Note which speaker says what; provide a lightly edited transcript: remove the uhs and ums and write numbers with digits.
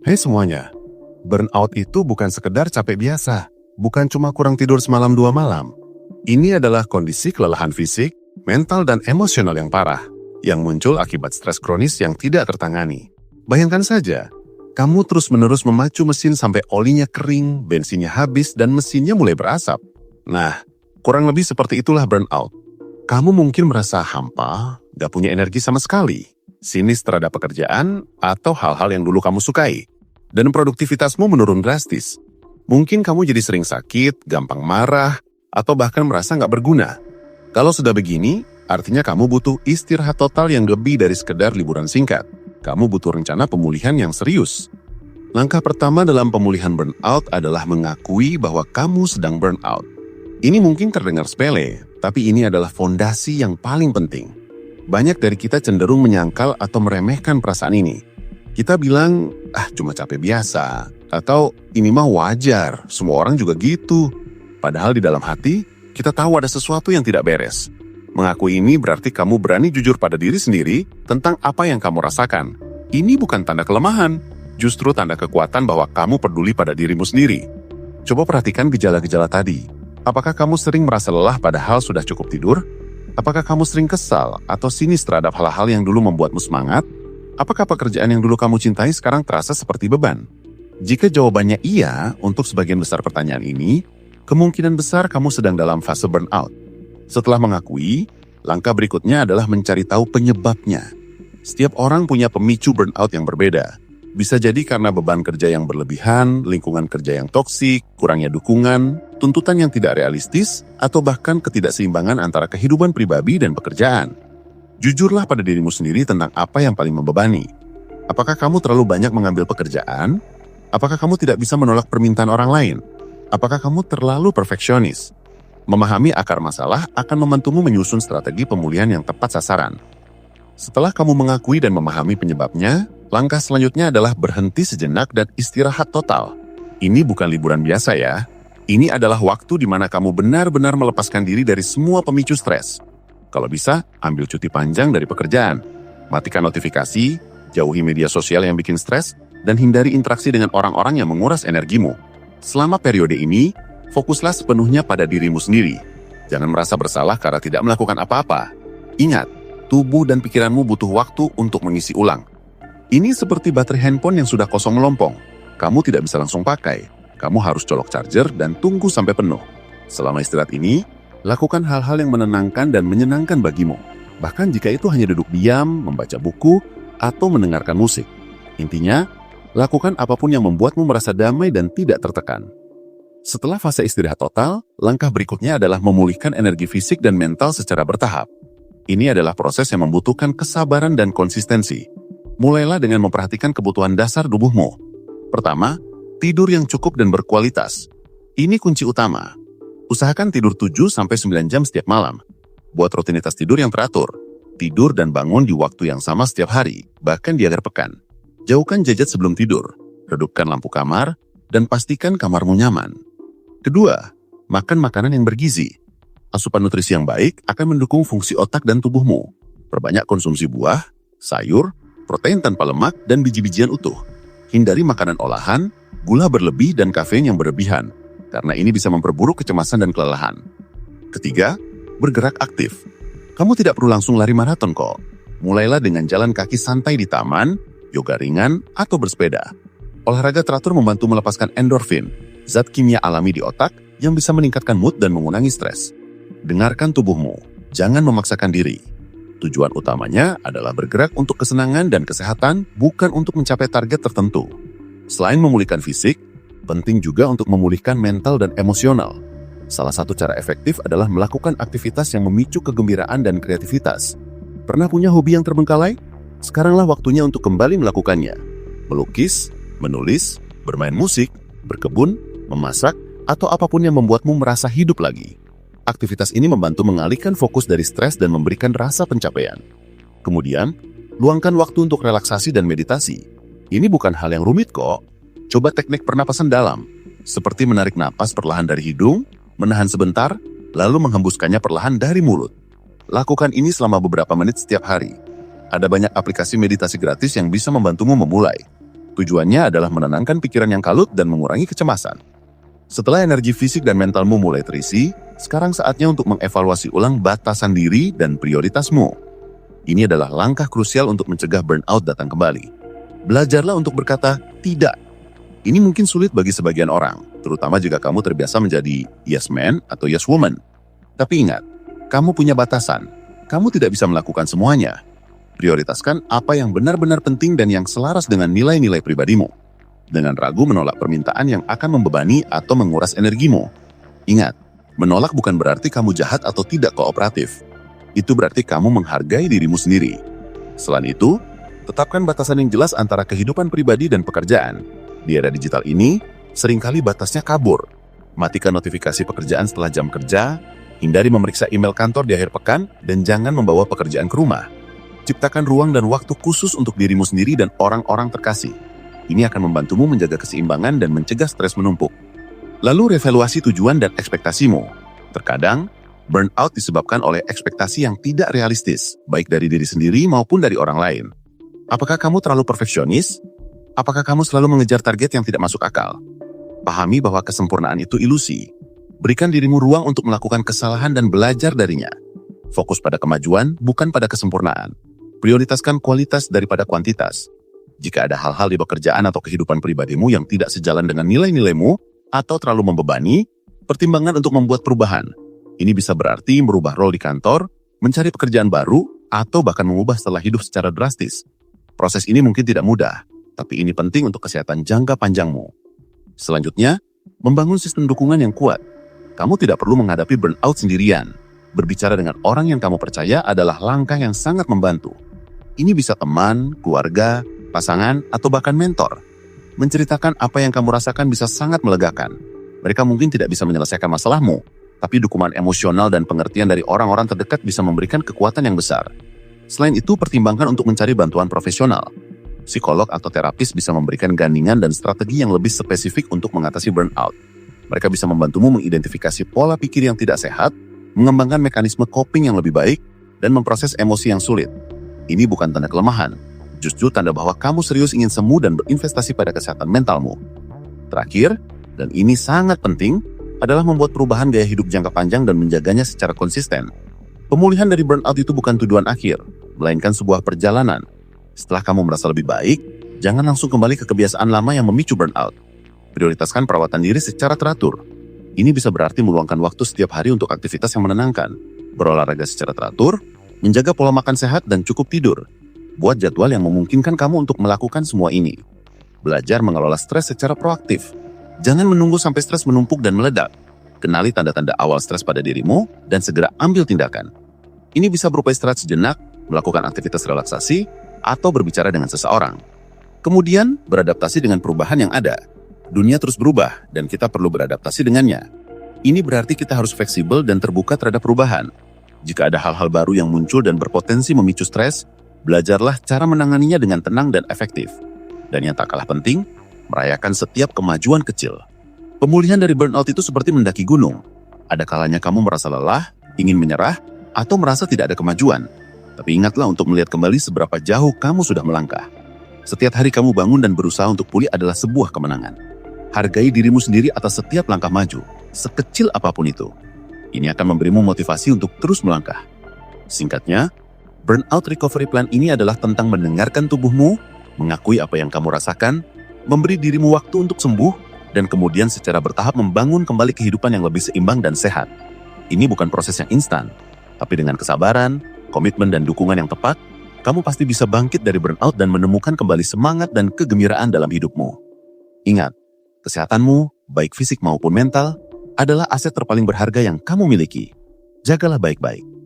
Speaker 1: Hai semuanya, burnout itu bukan sekedar capek biasa, bukan cuma kurang tidur semalam 2 malam. Ini adalah kondisi kelelahan fisik, mental, dan emosional yang parah, yang muncul akibat stres kronis yang tidak tertangani. Bayangkan saja, kamu terus-menerus memacu mesin sampai olinya kering, bensinnya habis, dan mesinnya mulai berasap. Nah, kurang lebih seperti itulah burnout. Kamu mungkin merasa hampa, gak punya energi sama sekali, sinis terhadap pekerjaan, atau hal-hal yang dulu kamu sukai. Dan produktivitasmu menurun drastis. Mungkin kamu jadi sering sakit, gampang marah, atau bahkan merasa gak berguna. Kalau sudah begini, artinya kamu butuh istirahat total yang lebih dari sekedar liburan singkat. Kamu butuh rencana pemulihan yang serius. Langkah pertama dalam pemulihan burnout adalah mengakui bahwa kamu sedang burnout. Ini mungkin terdengar sepele, tapi ini adalah fondasi yang paling penting. Banyak dari kita cenderung menyangkal atau meremehkan perasaan ini. Kita bilang, cuma capek biasa, atau ini mah wajar, semua orang juga gitu. Padahal di dalam hati, kita tahu ada sesuatu yang tidak beres. Mengakui ini berarti kamu berani jujur pada diri sendiri tentang apa yang kamu rasakan. Ini bukan tanda kelemahan, justru tanda kekuatan bahwa kamu peduli pada dirimu sendiri. Coba perhatikan gejala-gejala tadi. Apakah kamu sering merasa lelah padahal sudah cukup tidur? Apakah kamu sering kesal atau sinis terhadap hal-hal yang dulu membuatmu semangat? Apakah pekerjaan yang dulu kamu cintai sekarang terasa seperti beban? Jika jawabannya iya untuk sebagian besar pertanyaan ini, kemungkinan besar kamu sedang dalam fase burnout. Setelah mengakui, langkah berikutnya adalah mencari tahu penyebabnya. Setiap orang punya pemicu burnout yang berbeda. Bisa jadi karena beban kerja yang berlebihan, lingkungan kerja yang toksik, kurangnya dukungan, tuntutan yang tidak realistis, atau bahkan ketidakseimbangan antara kehidupan pribadi dan pekerjaan. Jujurlah pada dirimu sendiri tentang apa yang paling membebani. Apakah kamu terlalu banyak mengambil pekerjaan? Apakah kamu tidak bisa menolak permintaan orang lain? Apakah kamu terlalu perfeksionis? Memahami akar masalah akan membantumu menyusun strategi pemulihan yang tepat sasaran. Setelah kamu mengakui dan memahami penyebabnya, langkah selanjutnya adalah berhenti sejenak dan istirahat total. Ini bukan liburan biasa ya. Ini adalah waktu di mana kamu benar-benar melepaskan diri dari semua pemicu stres. Kalau bisa, ambil cuti panjang dari pekerjaan. Matikan notifikasi, jauhi media sosial yang bikin stres, dan hindari interaksi dengan orang-orang yang menguras energimu. Selama periode ini, fokuslah sepenuhnya pada dirimu sendiri. Jangan merasa bersalah karena tidak melakukan apa-apa. Ingat, tubuh dan pikiranmu butuh waktu untuk mengisi ulang. Ini seperti baterai handphone yang sudah kosong melompong. Kamu tidak bisa langsung pakai. Kamu harus colok charger dan tunggu sampai penuh. Selama istirahat ini, lakukan hal-hal yang menenangkan dan menyenangkan bagimu. Bahkan jika itu hanya duduk diam, membaca buku, atau mendengarkan musik. Intinya, lakukan apapun yang membuatmu merasa damai dan tidak tertekan. Setelah fase istirahat total, langkah berikutnya adalah memulihkan energi fisik dan mental secara bertahap. Ini adalah proses yang membutuhkan kesabaran dan konsistensi. Mulailah dengan memperhatikan kebutuhan dasar tubuhmu. Pertama, tidur yang cukup dan berkualitas. Ini kunci utama. Usahakan tidur 7-9 jam setiap malam. Buat rutinitas tidur yang teratur. Tidur dan bangun di waktu yang sama setiap hari, bahkan di akhir pekan. Jauhkan gadget sebelum tidur. Redupkan lampu kamar, dan pastikan kamarmu nyaman. Kedua, makan makanan yang bergizi. Asupan nutrisi yang baik akan mendukung fungsi otak dan tubuhmu. Perbanyak konsumsi buah, sayur, protein tanpa lemak, dan biji-bijian utuh. Hindari makanan olahan, gula berlebih, dan kafein yang berlebihan, karena ini bisa memperburuk kecemasan dan kelelahan. Ketiga, bergerak aktif. Kamu tidak perlu langsung lari maraton kok. Mulailah dengan jalan kaki santai di taman, yoga ringan, atau bersepeda. Olahraga teratur membantu melepaskan endorfin, zat kimia alami di otak yang bisa meningkatkan mood dan mengurangi stres. Dengarkan tubuhmu, jangan memaksakan diri. Tujuan utamanya adalah bergerak untuk kesenangan dan kesehatan, bukan untuk mencapai target tertentu. Selain memulihkan fisik, penting juga untuk memulihkan mental dan emosional. Salah satu cara efektif adalah melakukan aktivitas yang memicu kegembiraan dan kreativitas. Pernah punya hobi yang terbengkalai? Sekaranglah waktunya untuk kembali melakukannya. Melukis, menulis, bermain musik, berkebun, memasak, atau apapun yang membuatmu merasa hidup lagi. Aktivitas ini membantu mengalihkan fokus dari stres dan memberikan rasa pencapaian. Kemudian, luangkan waktu untuk relaksasi dan meditasi. Ini bukan hal yang rumit kok. Coba teknik pernapasan dalam, seperti menarik napas perlahan dari hidung, menahan sebentar, lalu menghembuskannya perlahan dari mulut. Lakukan ini selama beberapa menit setiap hari. Ada banyak aplikasi meditasi gratis yang bisa membantumu memulai. Tujuannya adalah menenangkan pikiran yang kalut dan mengurangi kecemasan. Setelah energi fisik dan mentalmu mulai terisi, sekarang saatnya untuk mengevaluasi ulang batasan diri dan prioritasmu. Ini adalah langkah krusial untuk mencegah burnout datang kembali. Belajarlah untuk berkata tidak. Ini mungkin sulit bagi sebagian orang, terutama jika kamu terbiasa menjadi yes man atau yes woman. Tapi ingat, kamu punya batasan. Kamu tidak bisa melakukan semuanya. Prioritaskan apa yang benar-benar penting dan yang selaras dengan nilai-nilai pribadimu. Dengan ragu menolak permintaan yang akan membebani atau menguras energimu. Ingat, menolak bukan berarti kamu jahat atau tidak kooperatif. Itu berarti kamu menghargai dirimu sendiri. Selain itu, tetapkan batasan yang jelas antara kehidupan pribadi dan pekerjaan. Di era digital ini, seringkali batasnya kabur. Matikan notifikasi pekerjaan setelah jam kerja, hindari memeriksa email kantor di akhir pekan, dan jangan membawa pekerjaan ke rumah. Ciptakan ruang dan waktu khusus untuk dirimu sendiri dan orang-orang terkasih. Ini akan membantumu menjaga keseimbangan dan mencegah stres menumpuk. Lalu revaluasi tujuan dan ekspektasimu. Terkadang, burnout disebabkan oleh ekspektasi yang tidak realistis, baik dari diri sendiri maupun dari orang lain. Apakah kamu terlalu perfeksionis? Apakah kamu selalu mengejar target yang tidak masuk akal? Pahami bahwa kesempurnaan itu ilusi. Berikan dirimu ruang untuk melakukan kesalahan dan belajar darinya. Fokus pada kemajuan, bukan pada kesempurnaan. Prioritaskan kualitas daripada kuantitas. Jika ada hal-hal di pekerjaan atau kehidupan pribadimu yang tidak sejalan dengan nilai-nilaimu atau terlalu membebani, pertimbangan untuk membuat perubahan. Ini bisa berarti merubah role di kantor, mencari pekerjaan baru, atau bahkan mengubah setelah hidup secara drastis. Proses ini mungkin tidak mudah, tapi ini penting untuk kesehatan jangka panjangmu. Selanjutnya, membangun sistem dukungan yang kuat. Kamu tidak perlu menghadapi burnout sendirian. Berbicara dengan orang yang kamu percaya adalah langkah yang sangat membantu. Ini bisa teman, keluarga, pasangan, atau bahkan mentor. Menceritakan apa yang kamu rasakan bisa sangat melegakan. Mereka mungkin tidak bisa menyelesaikan masalahmu, tapi dukungan emosional dan pengertian dari orang-orang terdekat bisa memberikan kekuatan yang besar. Selain itu, pertimbangkan untuk mencari bantuan profesional. Psikolog atau terapis bisa memberikan gandingan dan strategi yang lebih spesifik untuk mengatasi burnout. Mereka bisa membantumu mengidentifikasi pola pikir yang tidak sehat, mengembangkan mekanisme coping yang lebih baik, dan memproses emosi yang sulit. Ini bukan tanda kelemahan, justru tanda bahwa kamu serius ingin sembuh dan berinvestasi pada kesehatan mentalmu. Terakhir, dan ini sangat penting, adalah membuat perubahan gaya hidup jangka panjang dan menjaganya secara konsisten. Pemulihan dari burnout itu bukan tujuan akhir, melainkan sebuah perjalanan. Setelah kamu merasa lebih baik, jangan langsung kembali ke kebiasaan lama yang memicu burnout. Prioritaskan perawatan diri secara teratur. Ini bisa berarti meluangkan waktu setiap hari untuk aktivitas yang menenangkan, berolahraga secara teratur, menjaga pola makan sehat dan cukup tidur. Buat jadwal yang memungkinkan kamu untuk melakukan semua ini. Belajar mengelola stres secara proaktif. Jangan menunggu sampai stres menumpuk dan meledak. Kenali tanda-tanda awal stres pada dirimu dan segera ambil tindakan. Ini bisa berupa istirahat sejenak, melakukan aktivitas relaksasi, atau berbicara dengan seseorang. Kemudian, beradaptasi dengan perubahan yang ada. Dunia terus berubah dan kita perlu beradaptasi dengannya. Ini berarti kita harus fleksibel dan terbuka terhadap perubahan. Jika ada hal-hal baru yang muncul dan berpotensi memicu stres, belajarlah cara menanganinya dengan tenang dan efektif. Dan yang tak kalah penting, merayakan setiap kemajuan kecil. Pemulihan dari burnout itu seperti mendaki gunung. Ada kalanya kamu merasa lelah, ingin menyerah, atau merasa tidak ada kemajuan. Tapi ingatlah untuk melihat kembali seberapa jauh kamu sudah melangkah. Setiap hari kamu bangun dan berusaha untuk pulih adalah sebuah kemenangan. Hargai dirimu sendiri atas setiap langkah maju, sekecil apapun itu. Ini akan memberimu motivasi untuk terus melangkah. Singkatnya, Burnout Recovery Plan ini adalah tentang mendengarkan tubuhmu, mengakui apa yang kamu rasakan, memberi dirimu waktu untuk sembuh, dan kemudian secara bertahap membangun kembali kehidupan yang lebih seimbang dan sehat. Ini bukan proses yang instan, tapi dengan kesabaran, komitmen dan dukungan yang tepat, kamu pasti bisa bangkit dari burnout dan menemukan kembali semangat dan kegembiraan dalam hidupmu. Ingat, kesehatanmu, baik fisik maupun mental, adalah aset terpaling berharga yang kamu miliki. Jagalah baik-baik.